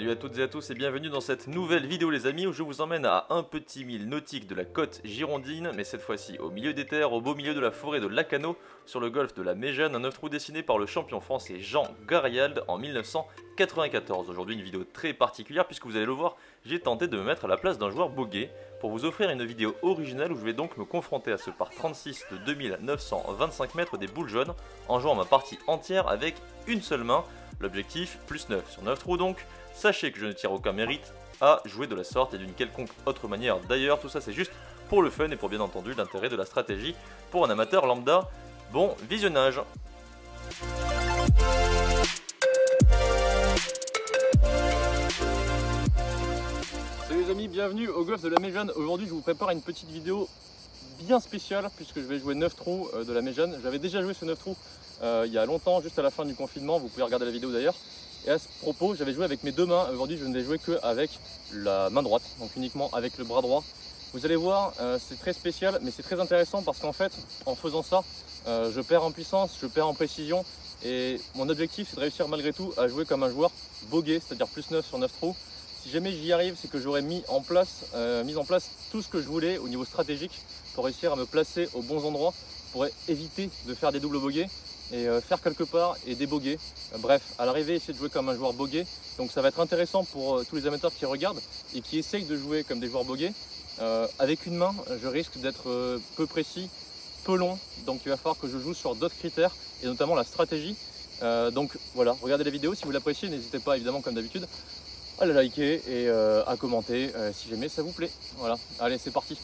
Salut à toutes et à tous et bienvenue dans cette nouvelle vidéo les amis où je vous emmène à un petit île nautique de la côte girondine, mais cette fois-ci au milieu des terres, au beau milieu de la forêt de Lacanau, sur le golfe de la Méjane, un 9 trous dessiné par le champion français Jean Garialde en 1994. Aujourd'hui une vidéo très particulière puisque vous allez le voir, j'ai tenté de me mettre à la place d'un joueur bogué pour vous offrir une vidéo originale où je vais donc me confronter à ce par 36 de 2925 mètres des boules jaunes en jouant ma partie entière avec une seule main. L'objectif, plus 9 sur 9 trous donc. Sachez que je ne tire aucun mérite à jouer de la sorte et d'une quelconque autre manière. D'ailleurs, tout ça c'est juste pour le fun et pour bien entendu l'intérêt de la stratégie pour un amateur lambda. Bon visionnage. Salut les amis, bienvenue au golfe de la Méjane. Aujourd'hui je vous prépare une petite vidéo bien spéciale puisque je vais jouer 9 trous de la Méjane. J'avais déjà joué ce 9 trous il y a longtemps, juste à la fin du confinement, vous pouvez regarder la vidéo d'ailleurs. Et à ce propos, j'avais joué avec mes deux mains. Aujourd'hui, je ne vais jouer qu'avec la main droite, donc uniquement avec le bras droit. Vous allez voir, c'est très spécial, mais c'est très intéressant parce qu'en fait, en faisant ça, je perds en puissance, je perds en précision. Et mon objectif, c'est de réussir malgré tout à jouer comme un joueur bogué, c'est-à-dire plus 9 sur 9 trous. Si jamais j'y arrive, c'est que j'aurais mis en place tout ce que je voulais au niveau stratégique pour réussir à me placer aux bons endroits, pour éviter de faire des doubles bogeys et faire quelque part et déboguer. Bref, à l'arrivée, essayer de jouer comme un joueur bogué. Donc ça va être intéressant pour tous les amateurs qui regardent et qui essayent de jouer comme des joueurs bogués. Avec une main, je risque d'être peu précis, peu long. Donc il va falloir que je joue sur d'autres critères et notamment la stratégie. Donc voilà, regardez la vidéo. Si vous l'appréciez, n'hésitez pas évidemment comme d'habitude à la liker et à commenter si jamais ça vous plaît. Voilà, allez c'est parti.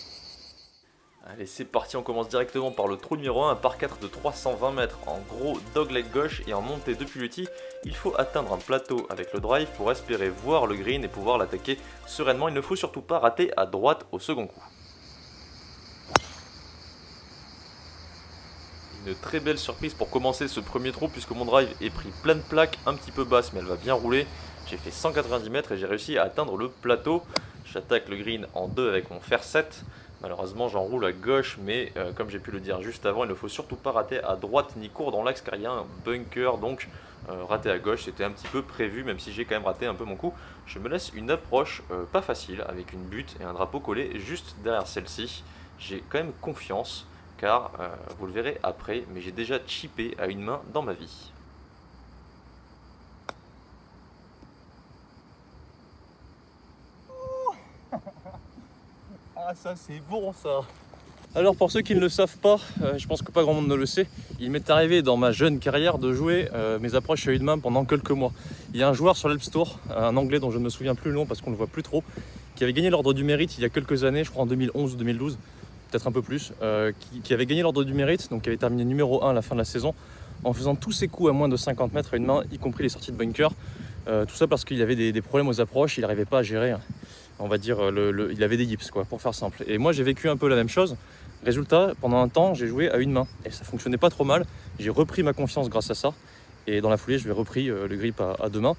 Allez c'est parti, on commence directement par le trou numéro 1, un par 4 de 320 mètres en gros dogleg gauche et en montée depuis le tee, il faut atteindre un plateau avec le drive pour espérer voir le green et pouvoir l'attaquer sereinement. Il ne faut surtout pas rater à droite au second coup. Une très belle surprise pour commencer ce premier trou puisque mon drive est pris plein de plaques, un petit peu basse mais elle va bien rouler. J'ai fait 190 mètres et j'ai réussi à atteindre le plateau. J'attaque le green en 2 avec mon fer 7. Malheureusement j'enroule à gauche mais comme j'ai pu le dire juste avant, il ne faut surtout pas rater à droite ni court dans l'axe car il y a un bunker, donc rater à gauche c'était un petit peu prévu même si j'ai quand même raté un peu mon coup. Je me laisse une approche pas facile avec une butte et un drapeau collé juste derrière celle-ci. J'ai quand même confiance car vous le verrez après mais j'ai déjà chippé à une main dans ma vie. Ah ça c'est bon ça. Alors pour ceux qui ne le savent pas, je pense que pas grand monde ne le sait, il m'est arrivé dans ma jeune carrière de jouer mes approches à une main pendant quelques mois. Il y a un joueur sur l'Alps Tour, un anglais dont je ne me souviens plus le nom parce qu'on ne le voit plus trop, qui avait gagné l'ordre du mérite il y a quelques années, je crois en 2011 ou 2012, peut-être un peu plus, qui avait gagné l'ordre du mérite, donc qui avait terminé numéro 1 à la fin de la saison, en faisant tous ses coups à moins de 50 mètres à une main, y compris les sorties de bunker. Tout ça parce qu'il avait des problèmes aux approches, il n'arrivait pas à gérer. On va dire, il avait des yips quoi, pour faire simple. Et moi j'ai vécu un peu la même chose. Résultat, pendant un temps, j'ai joué à une main et ça fonctionnait pas trop mal. J'ai repris ma confiance grâce à ça. Et dans la foulée, je vais repris le grip à deux mains.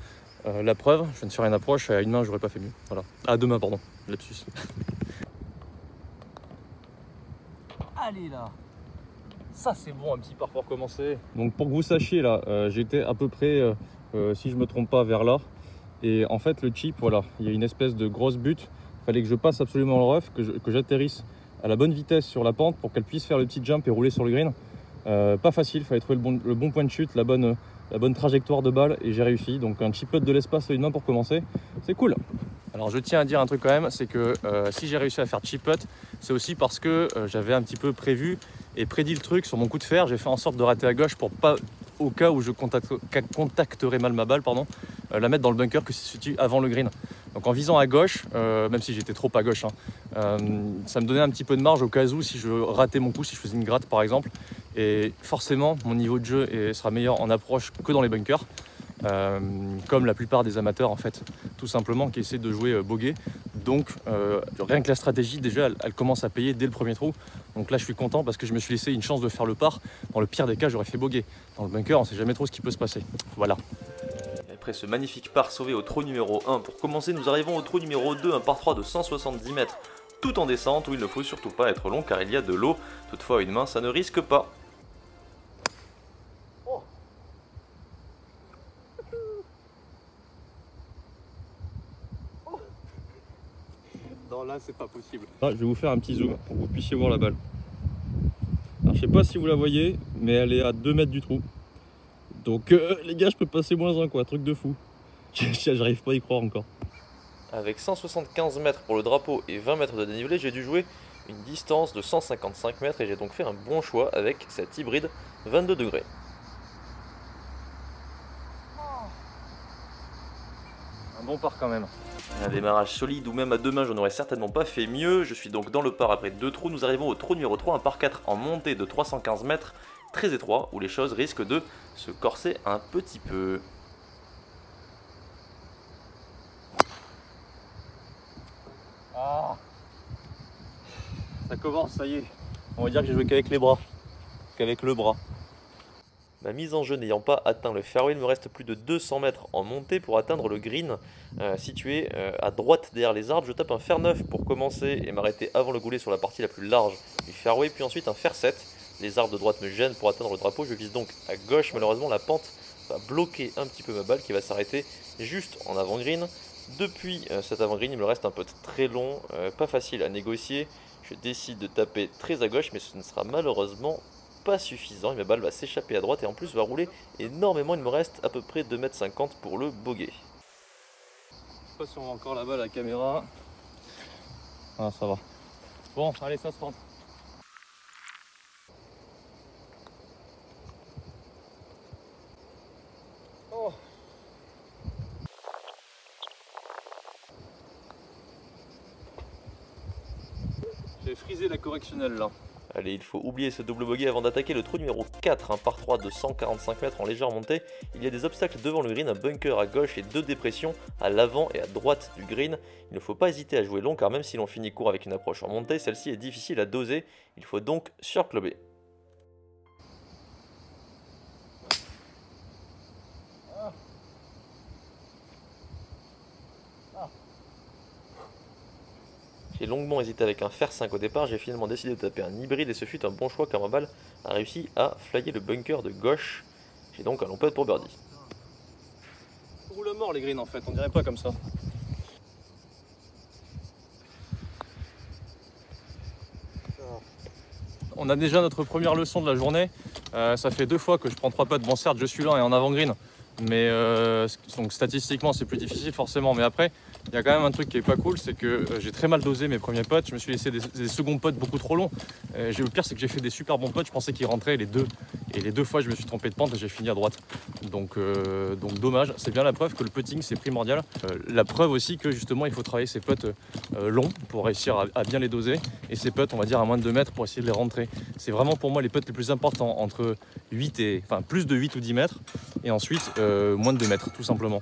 La preuve, je viens de faire une approche à une main, j'aurais pas fait mieux. Voilà, à deux mains, pardon, lapsus. Allez là. Ça c'est bon, un petit par pour commencer. Donc pour que vous sachiez là, j'étais à peu près, si je me trompe pas, vers là. Et en fait le chip, voilà, il y a une espèce de grosse butte. Il fallait que je passe absolument le rough, que j'atterrisse à la bonne vitesse sur la pente pour qu'elle puisse faire le petit jump et rouler sur le green. Pas facile, il fallait trouver le bon point de chute, la bonne trajectoire de balle et j'ai réussi. Donc un chip putt de l'espace à une main pour commencer, c'est cool. Alors je tiens à dire un truc quand même, c'est que si j'ai réussi à faire chip putt, c'est aussi parce que j'avais un petit peu prévu et prédit le truc sur mon coup de fer. J'ai fait en sorte de rater à gauche pour pas, au cas où je contacterais mal ma balle, la mettre dans le bunker que se situe avant le green. Donc en visant à gauche, même si j'étais trop à gauche, ça me donnait un petit peu de marge au cas où si je ratais mon coup, si je faisais une gratte par exemple. Et forcément, mon niveau de jeu sera meilleur en approche que dans les bunkers. Comme la plupart des amateurs en fait, tout simplement qui essaient de jouer bogué. Donc rien que la stratégie déjà elle commence à payer dès le premier trou. Donc là je suis content parce que je me suis laissé une chance de faire le par. Dans le pire des cas j'aurais fait bogué. Dans le bunker on sait jamais trop ce qui peut se passer. Voilà. Après ce magnifique par sauvé au trou numéro 1, pour commencer nous arrivons au trou numéro 2, un par 3 de 170 mètres. Tout en descente où il ne faut surtout pas être long car il y a de l'eau. Toutefois à une main ça ne risque pas. alors là c'est pas possible. Ah, je vais vous faire un petit zoom pour que vous puissiez voir la balle. Alors je sais pas si vous la voyez, mais elle est à 2 mètres du trou. Donc les gars, je peux passer -1 quoi, truc de fou. J'arrive pas à y croire encore. Avec 175 mètres pour le drapeau et 20 mètres de dénivelé, j'ai dû jouer une distance de 155 mètres et j'ai donc fait un bon choix avec cette hybride 22 degrés. Un bon par quand même. Un démarrage solide ou même à deux mains, je n'aurais certainement pas fait mieux. Je suis donc dans le par après 2 trous. Nous arrivons au trou numéro 3, un par 4 en montée de 315 mètres, très étroit, où les choses risquent de se corser un petit peu. Ah, ça commence, ça y est. On va dire que j'ai joué qu'avec les bras, qu'avec le bras. Ma mise en jeu n'ayant pas atteint le fairway, il me reste plus de 200 mètres en montée pour atteindre le green situé à droite derrière les arbres. Je tape un fer 9 pour commencer et m'arrêter avant le goulet sur la partie la plus large du fairway, puis ensuite un fer 7. Les arbres de droite me gênent pour atteindre le drapeau, je vise donc à gauche. Malheureusement la pente va bloquer un petit peu ma balle qui va s'arrêter juste en avant green. Depuis cet avant green, il me reste un putt très long, pas facile à négocier. Je décide de taper très à gauche, mais ce ne sera malheureusement pas suffisant et ma balle va s'échapper à droite et en plus va rouler énormément. Il me reste à peu près 2,50 m pour le bogey. Je sais pas si on voit encore la balle à la caméra. Ah, ça va. Bon, allez, ça se rentre. Oh. J'ai frisé la correctionnelle là. Allez, il faut oublier ce double bogey avant d'attaquer le trou numéro 4, un par 3 de 145 mètres en légère montée. Il y a des obstacles devant le green, un bunker à gauche et 2 dépressions à l'avant et à droite du green. Il ne faut pas hésiter à jouer long car même si l'on finit court avec une approche en montée, celle-ci est difficile à doser. Il faut donc surclober. J'ai longuement hésité avec un fer 5 au départ, j'ai finalement décidé de taper un hybride et ce fut un bon choix car ma balle a réussi à flyer le bunker de gauche. J'ai donc un long putt pour birdie. Roule mort les greens en fait, on dirait pas comme ça. On a déjà notre première leçon de la journée. Ça fait 2 fois que je prends 3 putts. Bon certes je suis lent et en avant green, mais donc statistiquement c'est plus difficile forcément. Mais après il y a quand même un truc qui est pas cool, c'est que j'ai très mal dosé mes premiers putts. Je me suis laissé des seconds putts beaucoup trop longs. Le pire c'est que j'ai fait des super bons putts, je pensais qu'ils rentraient les deux. Et les 2 fois je me suis trompé de pente et j'ai fini à droite. Donc dommage, c'est bien la preuve que le putting c'est primordial. La preuve aussi que justement il faut travailler ses putts longs pour réussir à bien les doser. Et ces putts on va dire à moins de 2 mètres pour essayer de les rentrer. C'est vraiment pour moi les putts les plus importants, entre 8 et, enfin plus de 8 ou 10 mètres. Et ensuite moins de 2 mètres tout simplement.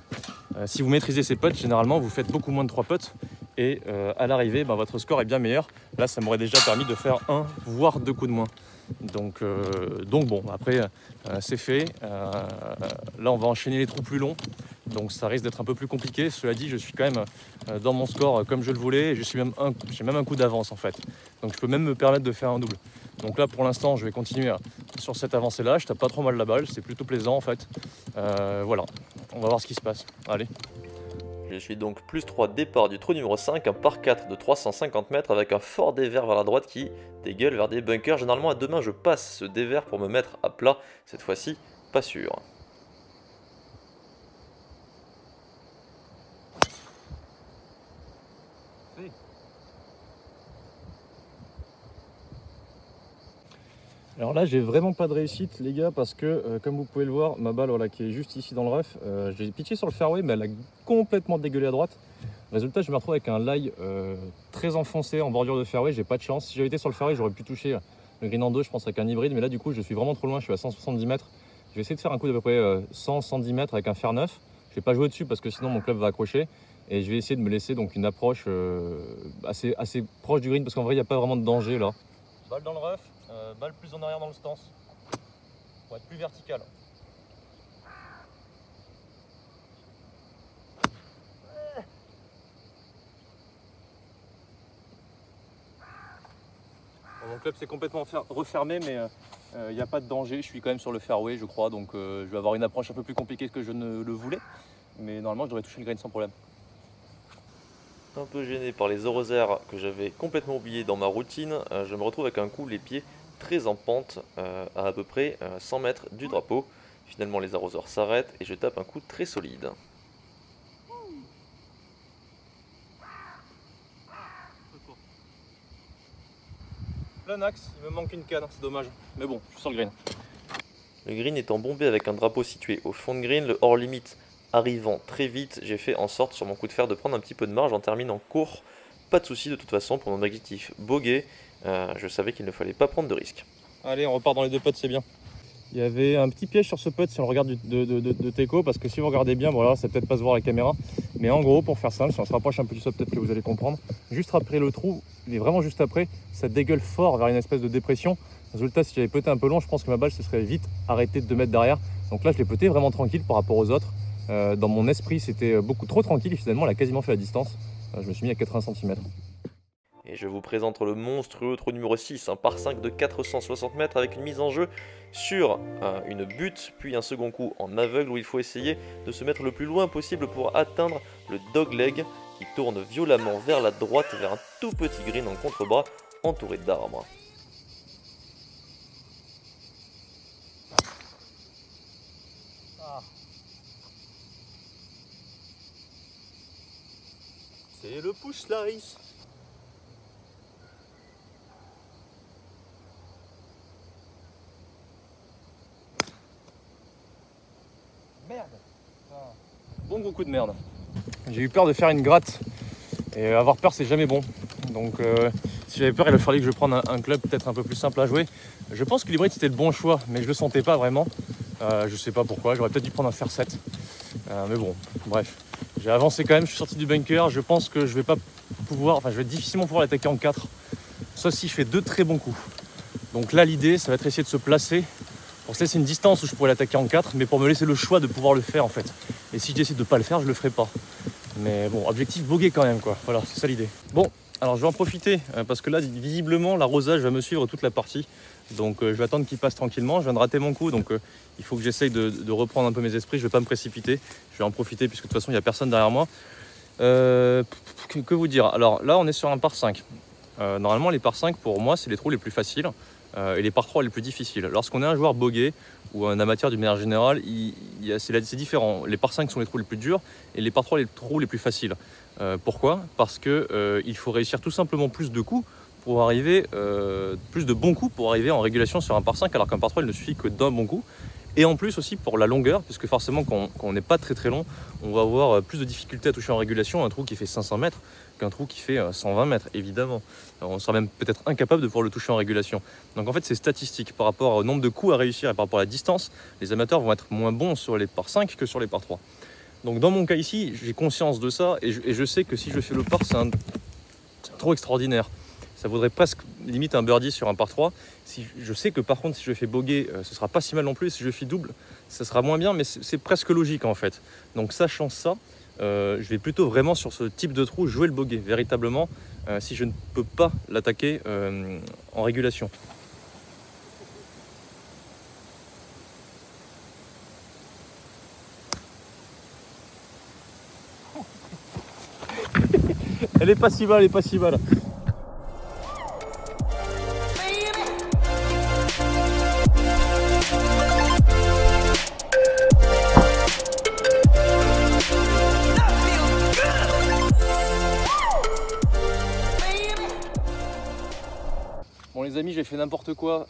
Si vous maîtrisez ces putts, généralement vous faites beaucoup moins de 3 putts. Et à l'arrivée, votre score est bien meilleur. Là, ça m'aurait déjà permis de faire 1 voire 2 coups de moins. Donc bon, après, c'est fait. Là, on va enchaîner les trous plus longs. Donc ça risque d'être un peu plus compliqué. Cela dit, je suis quand même dans mon score comme je le voulais. Et j'ai même un coup d'avance en fait. Donc je peux même me permettre de faire un double. Donc là, pour l'instant, je vais continuer sur cette avancée-là. Je tape pas trop mal la balle. C'est plutôt plaisant en fait. Voilà, on va voir ce qui se passe. Allez. Je suis donc plus 3 départ du trou numéro 5, un par 4 de 350 mètres avec un fort dévers vers la droite qui dégueule vers des bunkers. Généralement à 2 mains je passe ce dévers pour me mettre à plat, cette fois-ci pas sûr. Alors là j'ai vraiment pas de réussite les gars parce que comme vous pouvez le voir, ma balle voilà, qui est juste ici dans le rough, j'ai pitché sur le fairway mais elle a complètement dégueulé à droite. Résultat je me retrouve avec un lie très enfoncé en bordure de fairway, j'ai pas de chance. Si j'avais été sur le fairway j'aurais pu toucher le green en 2 je pense avec un hybride, mais là du coup je suis vraiment trop loin, je suis à 170 mètres. Je vais essayer de faire un coup d'à peu près 100-110 mètres avec un fer 9. Je vais pas jouer dessus parce que sinon mon club va accrocher. Et je vais essayer de me laisser donc une approche assez proche du green parce qu'en vrai il n'y a pas vraiment de danger là. Balle dans le rough, balle plus en arrière dans le stance pour être plus vertical. Bon, mon club s'est complètement refermé mais il n'y a pas de danger, je suis quand même sur le fairway je crois, donc je vais avoir une approche un peu plus compliquée que je ne le voulais. Mais normalement je devrais toucher le green sans problème. Un peu gêné par les arrosaires que j'avais complètement oublié dans ma routine, je me retrouve avec un coup les pieds très en pente à peu près 100 mètres du drapeau. Finalement les arroseurs s'arrêtent et je tape un coup très solide. Plein axe, il me manque une canne, c'est dommage. Mais bon, je suis sur le green. Le green étant bombé avec un drapeau situé au fond de green, le hors limite arrivant très vite, j'ai fait en sorte sur mon coup de fer de prendre un petit peu de marge en terminant court. Pas de souci de toute façon pour mon objectif bogey, je savais qu'il ne fallait pas prendre de risques. Allez, on repart dans les deux potes, c'est bien. Il y avait un petit piège sur ce putt si on le regarde de Teco, parce que si vous regardez bien, bon là, ça peut-être pas se voir à la caméra, mais en gros, pour faire simple, si on se rapproche un peu du sol, peut-être que vous allez comprendre, juste après le trou, il est vraiment juste après, ça dégueule fort vers une espèce de dépression. Résultat, si j'avais putté un peu long, je pense que ma balle se serait vite arrêtée de 2 mètres derrière. Donc là, je l'ai putté vraiment tranquille par rapport aux autres. Dans mon esprit, c'était beaucoup trop tranquille et finalement, elle a quasiment fait la distance. Je me suis mis à 80 cm. Et je vous présente le monstrueux trou numéro 6, un par 5 de 460 mètres avec une mise en jeu sur une butte, puis un second coup en aveugle où il faut essayer de se mettre le plus loin possible pour atteindre le dogleg qui tourne violemment vers la droite, vers un tout petit green en contrebas entouré d'arbres. C'est le push slice. Merde. Bon gros coup de merde. J'ai eu peur de faire une gratte. Et avoir peur, c'est jamais bon. Donc si j'avais peur, il fallait que je prenne un club peut-être un peu plus simple à jouer. Je pense que l'hybride c'était le bon choix, mais je le sentais pas vraiment. Je sais pas pourquoi, j'aurais peut-être dû prendre un fer 7. Mais bon, bref. J'ai avancé quand même, je suis sorti du bunker. Je pense que je vais pas pouvoir, enfin je vais difficilement pouvoir l'attaquer en 4. Sauf si je fais 2 très bons coups. Donc là l'idée, ça va être essayer de se placer pour se laisser une distance où je pourrais l'attaquer en 4, mais pour me laisser le choix de pouvoir le faire en fait. Et si je décide de pas le faire, je le ferai pas. Mais bon, objectif bogey quand même quoi, voilà, c'est ça l'idée. Bon, alors je vais en profiter parce que là visiblement l'arrosage va me suivre toute la partie. Donc je vais attendre qu'il passe tranquillement, je viens de rater mon coup, donc il faut que j'essaye de reprendre un peu mes esprits, je vais pas me précipiter, je vais en profiter puisque de toute façon il n'y a personne derrière moi. Que vous dire, alors là on est sur un par 5. Normalement les par 5 pour moi c'est les trous les plus faciles et les par 3 les plus difficiles. Lorsqu'on est un joueur bogey ou un amateur d'une manière générale, c'est différent. Les par 5 sont les trous les plus durs et les par 3 les trous les plus faciles. Pourquoi? Parce que il faut réussir tout simplement plus de coups pour arriver, plus de bons coups pour arriver en régulation sur un par 5, alors qu'un par 3 il ne suffit que d'un bon coup. Et en plus aussi pour la longueur, puisque forcément quand on n'est pas très très long, on va avoir plus de difficultés à toucher en régulation un trou qui fait 500 mètres qu'un trou qui fait 120 mètres, évidemment. Alors, on sera même peut-être incapable de pouvoir le toucher en régulation. Donc en fait c'est statistique par rapport au nombre de coups à réussir et par rapport à la distance, les amateurs vont être moins bons sur les par 5 que sur les par 3. Donc dans mon cas ici, j'ai conscience de ça et je sais que si je fais le par, c'est un trou extraordinaire. Ça vaudrait presque limite un birdie sur un par 3. Si, je sais que par contre si je fais bogey, ce sera pas si mal non plus. Si je fais double, ça sera moins bien, mais c'est presque logique en fait. Donc sachant ça, je vais plutôt vraiment sur ce type de trou jouer le bogey, véritablement, si je ne peux pas l'attaquer en régulation. Elle est pas si mal, elle est pas si mal. Bon les amis, j'ai fait n'importe quoi.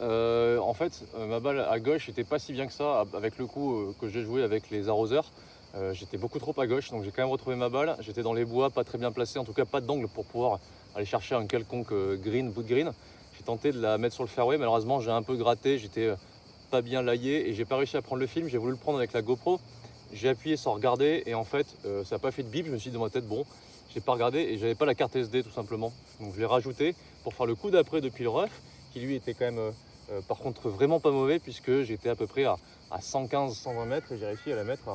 En fait, ma balle à gauche était pas si bien que ça avec le coup que j'ai joué avec les arroseurs. J'étais beaucoup trop à gauche, donc j'ai quand même retrouvé ma balle. J'étais dans les bois, pas très bien placé, en tout cas pas d'angle pour pouvoir aller chercher un quelconque green, bout de green. J'ai tenté de la mettre sur le fairway, malheureusement j'ai un peu gratté, j'étais pas bien laillé et j'ai pas réussi à prendre le film. J'ai voulu le prendre avec la GoPro, j'ai appuyé sans regarder et en fait ça n'a pas fait de bip. Je me suis dit dans ma tête bon, j'ai pas regardé et j'avais pas la carte SD tout simplement. Donc je l'ai rajouté pour faire le coup d'après depuis le rough, qui lui était quand même par contre vraiment pas mauvais puisque j'étais à peu près à 115-120 mètres et j'ai réussi à la mettre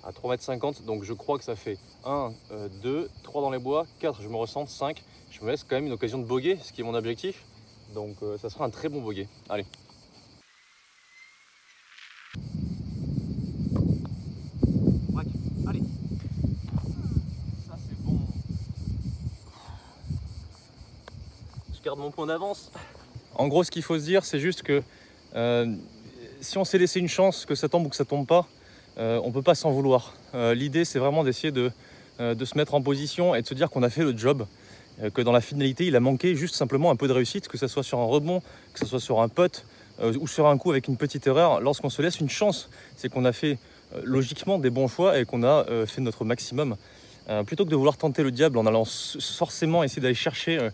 à 3,50 m. Donc je crois que ça fait 1, 2, 3 dans les bois, 4 je me ressens, 5. Je me laisse quand même une occasion de bogey, ce qui est mon objectif. Donc ça sera un très bon bogey. Allez. Allez. Ça c'est bon. je garde mon point d'avance. En gros, ce qu'il faut se dire, c'est juste que si on s'est laissé une chance, que ça tombe ou que ça tombe pas, on ne peut pas s'en vouloir. L'idée, c'est vraiment d'essayer de se mettre en position et de se dire qu'on a fait le job, que dans la finalité, il a manqué juste simplement un peu de réussite, que ce soit sur un rebond, que ce soit sur un putt ou sur un coup avec une petite erreur. Lorsqu'on se laisse une chance, c'est qu'on a fait logiquement des bons choix et qu'on a fait notre maximum. Plutôt que de vouloir tenter le diable en allant forcément essayer d'aller chercher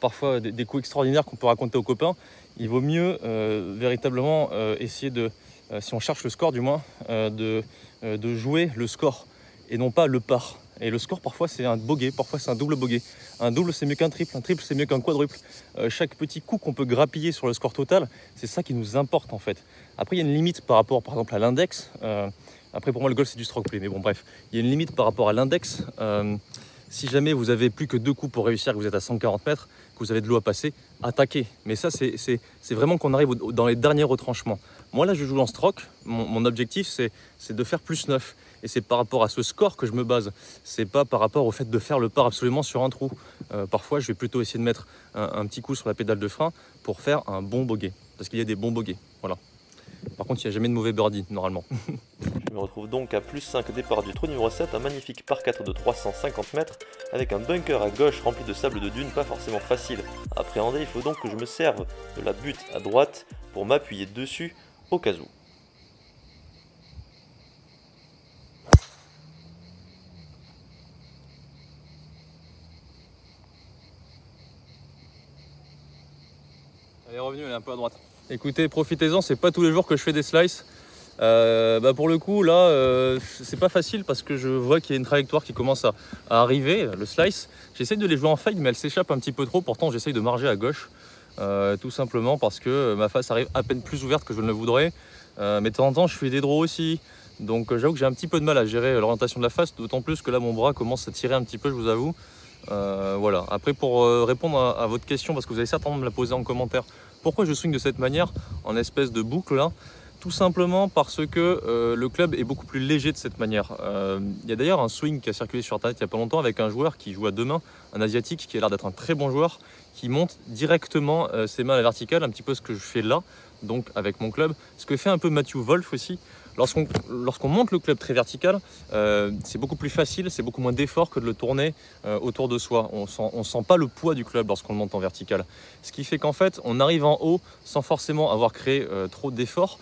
parfois des coups extraordinaires qu'on peut raconter aux copains, il vaut mieux véritablement essayer de, si on cherche le score du moins, de jouer le score et non pas le par. Et le score parfois c'est un bogey, parfois c'est un double bogey. Un double c'est mieux qu'un triple, un triple c'est mieux qu'un quadruple. Chaque petit coup qu'on peut grappiller sur le score total, c'est ça qui nous importe en fait. Après il y a une limite par rapport par exemple à l'index. Après pour moi le golf c'est du stroke play, mais bon bref, il y a une limite par rapport à l'index. Si jamais vous avez plus que 2 coups pour réussir, que vous êtes à 140 mètres, que vous avez de l'eau à passer, attaquez. Mais ça, c'est vraiment qu'on arrive dans les derniers retranchements. Moi, là, je joue en stroke. Mon objectif, c'est de faire plus 9. Et c'est par rapport à ce score que je me base. C'est pas par rapport au fait de faire le par absolument sur un trou. Parfois, je vais plutôt essayer de mettre un petit coup sur la pédale de frein pour faire un bon bogey. Parce qu'il y a des bons bogeys. Voilà. Par contre, il n'y a jamais de mauvais birdie, normalement. Je me retrouve donc à plus 5 départ du trou numéro 7, un magnifique par 4 de 350 mètres, avec un bunker à gauche rempli de sable de dune, pas forcément facile à appréhender. Il faut donc que je me serve de la butte à droite pour m'appuyer dessus au cas où. Elle est revenue, elle est un peu à droite. Écoutez, profitez-en, c'est pas tous les jours que je fais des slices. Pour le coup, là, c'est pas facile parce que je vois qu'il y a une trajectoire qui commence à arriver, le slice. J'essaye de les jouer en fade, mais elle s'échappe un petit peu trop. Pourtant, j'essaye de marger à gauche, tout simplement parce que ma face arrive à peine plus ouverte que je ne le voudrais. Mais de temps en temps, je fais des draws aussi. Donc, j'avoue que j'ai un petit peu de mal à gérer l'orientation de la face, d'autant plus que là, mon bras commence à tirer un petit peu, je vous avoue. Voilà. Après, pour répondre à votre question, parce que vous allez certainement me la poser en commentaire, pourquoi je swing de cette manière, en espèce de boucle là? Tout simplement parce que le club est beaucoup plus léger de cette manière. Il y a d'ailleurs un swing qui a circulé sur internet il n'y a pas longtemps avec un joueur qui joue à deux mains, un asiatique qui a l'air d'être un très bon joueur, qui monte directement ses mains à la verticale, un petit peu ce que je fais là, donc avec mon club. Ce que fait un peu Matthew Wolff aussi. Lorsqu'on monte le club très vertical, c'est beaucoup plus facile, c'est beaucoup moins d'effort que de le tourner autour de soi. On sent pas le poids du club lorsqu'on le monte en vertical. Ce qui fait qu'en fait, on arrive en haut sans forcément avoir créé trop d'efforts.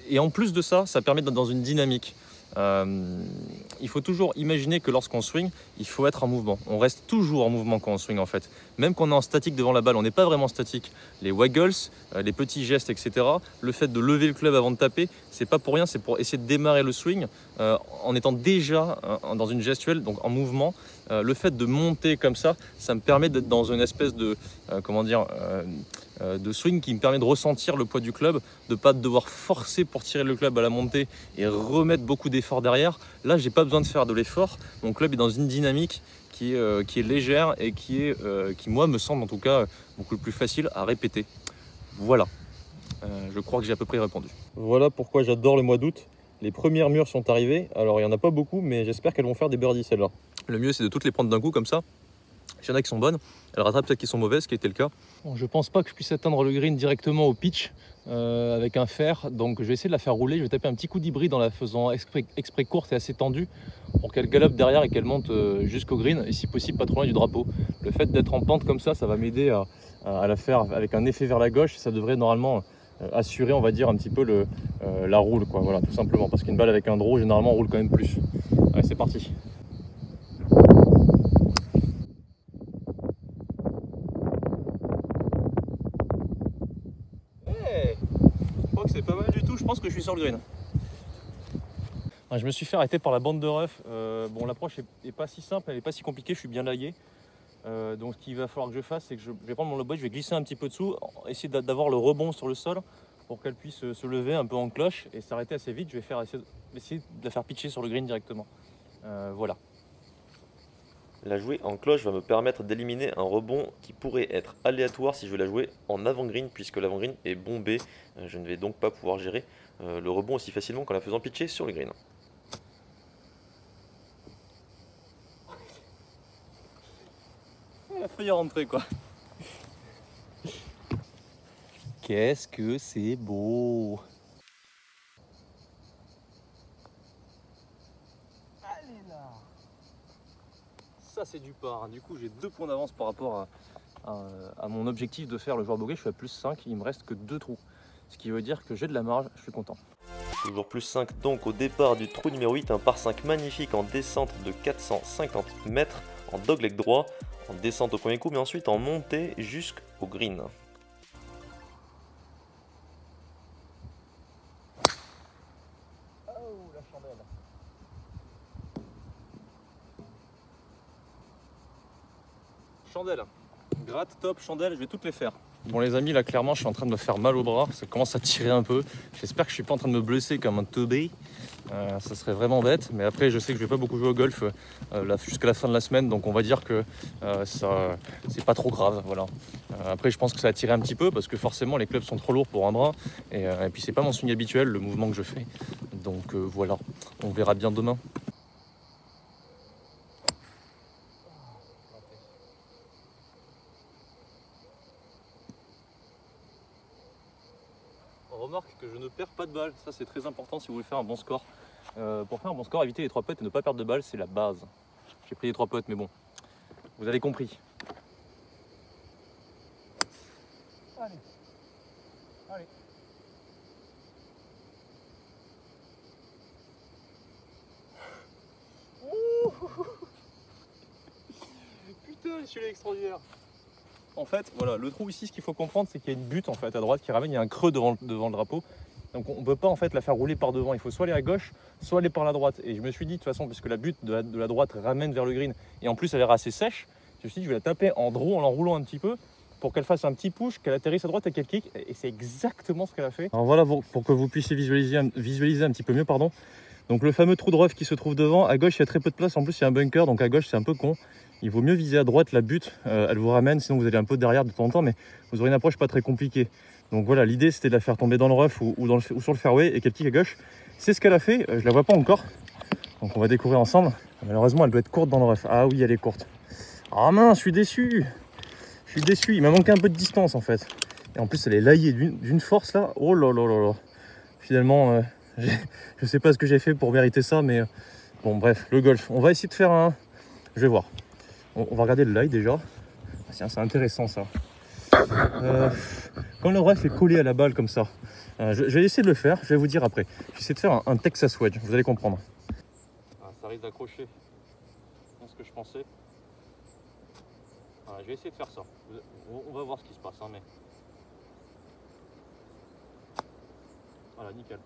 Et en plus de ça, ça permet d'être dans une dynamique. Il faut toujours imaginer que lorsqu'on swing, il faut être en mouvement. On reste toujours en mouvement quand on swing en fait. Même quand on est en statique devant la balle, on n'est pas vraiment statique. Les waggles, les petits gestes, etc. Le fait de lever le club avant de taper, c'est pas pour rien, c'est pour essayer de démarrer le swing en étant déjà dans une gestuelle, donc en mouvement. Le fait de monter comme ça me permet d'être dans une espèce de, de swing qui me permet de ressentir le poids du club, de ne pas devoir forcer pour tirer le club à la montée et remettre beaucoup d'efforts derrière. Là, j'ai pas besoin de faire de l'effort. Mon club est dans une dynamique qui est légère et qui, moi, me semble en tout cas beaucoup plus facile à répéter. Voilà. Je crois que j'ai à peu près répondu. Voilà pourquoi j'adore le mois d'août. Les premières mûres sont arrivées. Alors, il n'y en a pas beaucoup, mais j'espère qu'elles vont faire des birdies, celles-là. Le mieux, c'est de toutes les prendre d'un coup comme ça. S'il y en a qui sont bonnes, elles rattrapent celles qui sont mauvaises, ce qui était le cas. Bon, je pense pas que je puisse atteindre le green directement au pitch avec un fer, donc je vais essayer de la faire rouler. Je vais taper un petit coup d'hybride en la faisant exprès courte et assez tendue pour qu'elle galope derrière et qu'elle monte jusqu'au green, et si possible pas trop loin du drapeau. Le fait d'être en pente comme ça va m'aider à la faire avec un effet vers la gauche. Ça devrait normalement assurer, on va dire, un petit peu la roule, quoi. Voilà, tout simplement, parce qu'une balle avec un draw, généralement, on roule quand même plus. Allez, c'est parti. C'est pas mal du tout, je pense que je suis sur le green. Je me suis fait arrêter par la bande de ref. Bon, l'approche est pas si simple, elle est pas si compliquée, je suis bien lagué. Donc ce qu'il va falloir que je fasse, c'est que je vais prendre mon lob, je vais glisser un petit peu dessous, essayer d'avoir le rebond sur le sol pour qu'elle puisse se lever un peu en cloche et s'arrêter assez vite. Je vais essayer de la faire pitcher sur le green directement. Voilà. La jouer en cloche va me permettre d'éliminer un rebond qui pourrait être aléatoire si je veux la jouer en avant-green, puisque l'avant-green est bombé. Je ne vais donc pas pouvoir gérer le rebond aussi facilement qu'en la faisant pitcher sur le green. Elle a failli rentrer, quoi. Qu'est-ce que c'est beau! Allez là. Ça c'est du par. Du coup j'ai 2 points d'avance par rapport à mon objectif de faire le joueur bogey. Je suis à plus 5, il me reste que 2 trous. Ce qui veut dire que j'ai de la marge, je suis content. Toujours plus 5 donc au départ du trou numéro 8, un par 5 magnifique en descente de 450 mètres en dogleg droit, en descente au premier coup mais ensuite en montée jusqu'au green. Oh la chandelle! Chandelle, gratte, top, chandelle, je vais toutes les faire. Bon les amis, là clairement je suis en train de me faire mal au bras, ça commence à tirer un peu. J'espère que je suis pas en train de me blesser comme un teubé. Ça serait vraiment bête, mais après je sais que je vais pas beaucoup jouer au golf jusqu'à la fin de la semaine, donc on va dire que ça c'est pas trop grave, voilà. Après je pense que ça va tirer un petit peu parce que forcément les clubs sont trop lourds pour un bras et puis c'est pas mon swing habituel, le mouvement que je fais. Donc voilà, on verra bien demain. On remarque que je ne perds pas de balle, ça c'est très important si vous voulez faire un bon score. Pour faire un bon score, éviter les 3 putts et ne pas perdre de balle, c'est la base. J'ai pris les 3 putts, mais bon, vous avez compris. Allez. Allez. Putain, celui-là est extraordinaire. En fait, voilà, le trou ici, ce qu'il faut comprendre, c'est qu'il y a une butte en fait à droite qui ramène, il y a un creux devant le drapeau. Donc on ne peut pas en fait la faire rouler par devant, il faut soit aller à gauche, soit aller par la droite. Et je me suis dit de toute façon, puisque la butte de la droite ramène vers le green, et en plus elle est assez sèche, je me suis dit je vais la taper en draw en l'enroulant un petit peu, pour qu'elle fasse un petit push, qu'elle atterrisse à droite et qu'elle kick, et c'est exactement ce qu'elle a fait. Alors voilà, pour que vous puissiez visualiser un petit peu mieux, pardon. Donc le fameux trou de rough qui se trouve devant, à gauche il y a très peu de place, en plus il y a un bunker, donc à gauche c'est un peu con. Il vaut mieux viser à droite la butte, elle vous ramène, sinon vous allez un peu derrière de temps en temps, mais vous aurez une approche pas très compliquée. Donc voilà, l'idée c'était de la faire tomber dans le rough ou sur le fairway et qu'elle kick à gauche. C'est ce qu'elle a fait, je la vois pas encore, donc on va découvrir ensemble. Malheureusement elle doit être courte dans le rough. Ah oui, elle est courte. Ah mince, je suis déçu. Je suis déçu, il m'a manqué un peu de distance en fait. Et en plus elle est laillée d'une force là, oh là là là là. Finalement, je sais pas ce que j'ai fait pour mériter ça, mais bon bref, le golf. On va essayer de faire un... Je vais voir. On va regarder le lie déjà. Ah, tiens, c'est intéressant ça. Quand le rough est collé à la balle comme ça, je vais essayer de le faire, je vais vous dire après. J'essaie de faire un Texas wedge, vous allez comprendre. Ah, ça risque d'accrocher. C'est ce que je pensais. Ah, je vais essayer de faire ça. On va voir ce qui se passe, hein, mais... Voilà, nickel.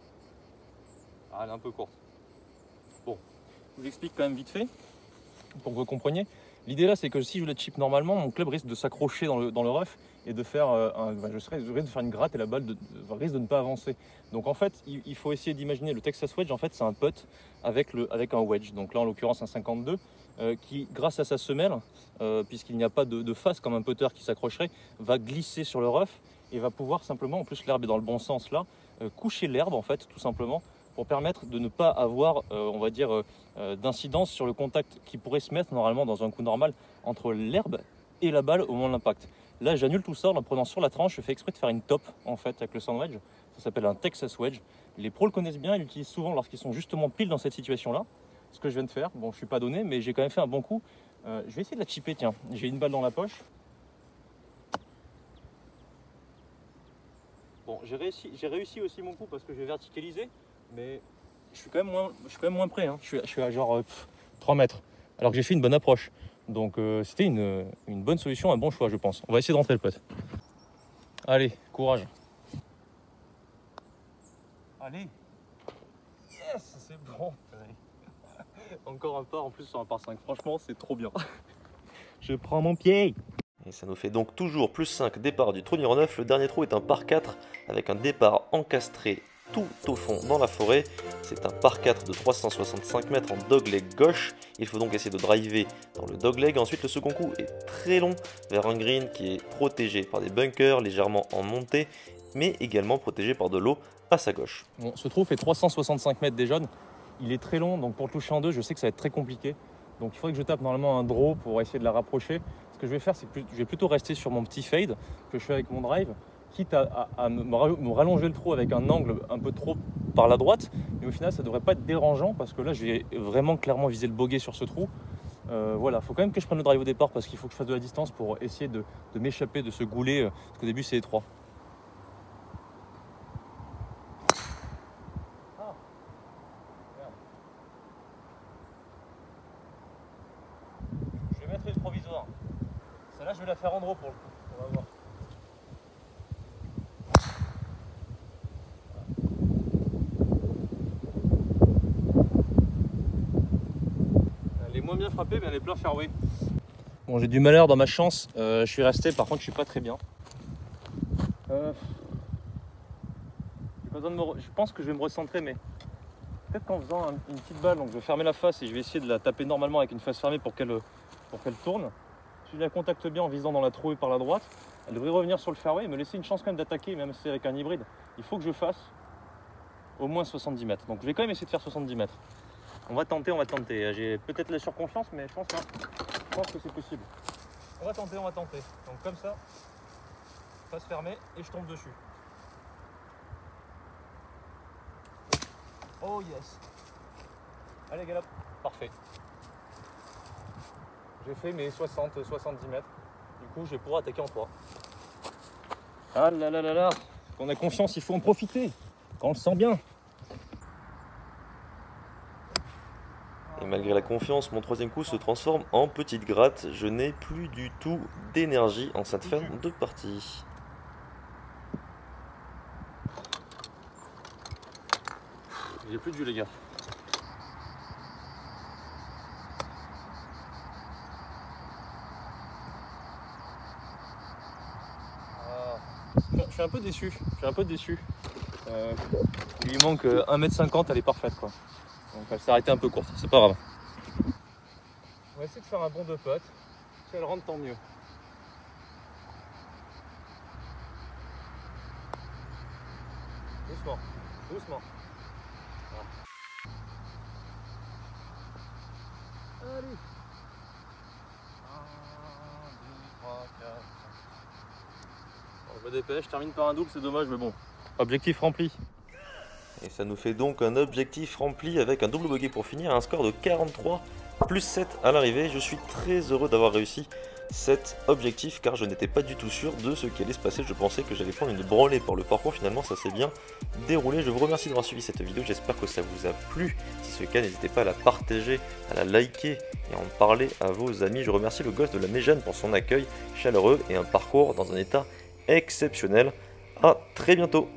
Ah, elle est un peu courte. Bon, je vous explique quand même vite fait, pour que vous compreniez. L'idée là, c'est que si je la chip normalement, mon club risque de s'accrocher dans le rough et de faire, je risque de faire une gratte et la balle risque de ne pas avancer. Donc en fait, il faut essayer d'imaginer le Texas wedge. En fait, c'est un putt avec un wedge. Donc là, en l'occurrence, un 52 qui, grâce à sa semelle, puisqu'il n'y a pas de face comme un putter qui s'accrocherait, va glisser sur le rough et va pouvoir simplement, en plus l'herbe est dans le bon sens là, coucher l'herbe en fait, tout simplement, pour permettre de ne pas avoir, on va dire, d'incidence sur le contact qui pourrait se mettre normalement dans un coup normal entre l'herbe et la balle au moment de l'impact. Là, j'annule tout ça en la prenant sur la tranche. Je fais exprès de faire une top en fait avec le sand wedge. Ça s'appelle un Texas wedge. Les pros le connaissent bien, ils l'utilisent souvent lorsqu'ils sont justement pile dans cette situation-là. Ce que je viens de faire, bon, je suis pas donné, mais j'ai quand même fait un bon coup. Je vais essayer de la chipper, tiens. J'ai une balle dans la poche. Bon, j'ai réussi aussi mon coup parce que j'ai verticalisé, mais je suis quand même moins près. Hein. Je suis à genre 3 mètres, alors que j'ai fait une bonne approche. Donc c'était une bonne solution, un bon choix, je pense. On va essayer de rentrer le putt. Allez, courage. Allez. Yes, c'est bon. Encore un par en plus sur un par 5. Franchement, c'est trop bien. Je prends mon pied. Et ça nous fait donc toujours plus 5 départ du trou numéro 9. Le dernier trou est un par 4 avec un départ encastré tout au fond dans la forêt. C'est un par 4 de 365 mètres en dogleg gauche. Il faut donc essayer de driver dans le dogleg. Ensuite, le second coup est très long vers un green qui est protégé par des bunkers légèrement en montée, mais également protégé par de l'eau à sa gauche. Bon, ce trou fait 365 mètres des jaunes. Il est très long, donc pour le toucher en deux, je sais que ça va être très compliqué. Donc il faudrait que je tape normalement un draw pour essayer de la rapprocher. Ce que je vais faire, c'est que je vais plutôt rester sur mon petit fade que je fais avec mon drive. quitte à me rallonger le trou avec un angle un peu trop par la droite, mais au final ça devrait pas être dérangeant parce que là je vais vraiment clairement viser le bogey sur ce trou. Voilà, faut quand même que je prenne le drive au départ parce qu'il faut que je fasse de la distance pour essayer de m'échapper de ce goulet, parce qu'au début c'est étroit. Je vais mettre une provisoire. Celle-là, je vais la faire en draw pour le coup. On va voir. Elle est moins bien frappée, mais elle est plein fairway. Bon, j'ai du malheur dans ma chance. Je suis resté, par contre, je suis pas très bien. J'ai pas besoin de je pense que je vais me recentrer, mais peut-être qu'en faisant une petite balle, donc je vais fermer la face et je vais essayer de la taper normalement avec une face fermée pour qu'elle tourne. Si je la contacte bien en visant dans la trouée par la droite, elle devrait revenir sur le fairway et me laisser une chance quand même d'attaquer, même si c'est avec un hybride. Il faut que je fasse au moins 70 mètres. Donc je vais quand même essayer de faire 70 mètres. On va tenter, on va tenter. J'ai peut-être la surconfiance, mais je pense que c'est possible. On va tenter, on va tenter. Donc comme ça, face fermée et je tombe dessus. Oh yes. Allez galop. Parfait. J'ai fait mes 60-70 mètres. Du coup, je vais pouvoir attaquer en 3. Ah là là là là. Quand on a confiance, il faut en profiter. Quand on le sent bien. Et malgré la confiance, mon troisième coup se transforme en petite gratte. Je n'ai plus du tout d'énergie en cette fin de partie. J'ai plus de jus les gars. Je suis un peu déçu. Il lui manque 1,50 m, elle est parfaite quoi. Donc elle s'est arrêtée un peu courte, c'est pas grave. On va essayer de faire un bon 2 putts. Si elle rentre, tant mieux. Doucement, doucement. Voilà. Allez. 1, 2, 3, 4. Bon, je me dépêche, je termine par un double, c'est dommage, mais bon. Objectif rempli. Et ça nous fait donc un objectif rempli avec un double bogey pour finir, un score de 43 plus 7 à l'arrivée. Je suis très heureux d'avoir réussi cet objectif car je n'étais pas du tout sûr de ce qui allait se passer. Je pensais que j'allais prendre une branlée par le parcours, finalement ça s'est bien déroulé. Je vous remercie d'avoir suivi cette vidéo, j'espère que ça vous a plu. Si c'est le cas, n'hésitez pas à la partager, à la liker et à en parler à vos amis. Je remercie le gosse de la Méjane pour son accueil chaleureux et un parcours dans un état exceptionnel. À très bientôt.